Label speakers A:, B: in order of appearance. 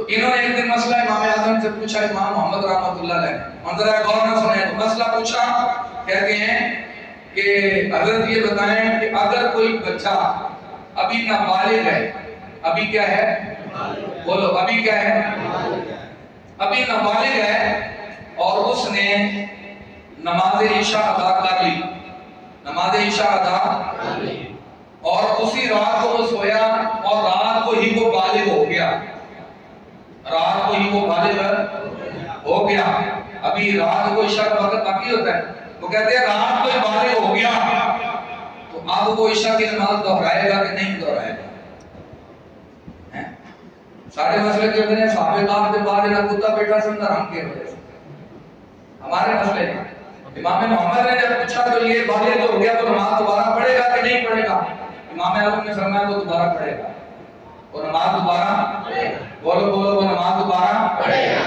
A: इन्होंने एक दिन मसला इमाम आजम से पूछा, इमाम मोहम्मद रहमतुल्लाह अलैह, मंजरा गौर न सुने, तो मसला पूछा, कहते हैं कि हजरत ये बताएं कि अगर कोई बच्चा अभी नाबालिग है, अभी क्या है, बोलो अभी क्या है, अभी नाबालिग है और उसने नमाज ईशा अदा कर ली, नमाज ईशा अदा कर ली और उसी रात को वो सोया और रात को ही वो बालिग हो गया, रात को ही वो बालिग हो गया, अभी रात को ईशा का वक्त बाकी होता है, वो कहते हैं रात को ही बालिग हो गया, तो अब वो ईशा की नमाज दोहराएगा कि नहीं दोहराएगा? सारे मसले के अंदर साहब काम के बाद ना कुत्ता बैठा से अंदर हम के वजह से हमारे मसले नहीं। इमाम मोहम्मद ने जब पूछा तो ये बालिग हो गया तो नमाज दोबारा पढ़ेगा कि नहीं पढ़ेगा? इमाम आजम ने फरमाया वो दोबारा पढ़ेगा, वो नमाज दोबारा, बोलो बोलो, वो नमाज दोबारा पढ़ेगा।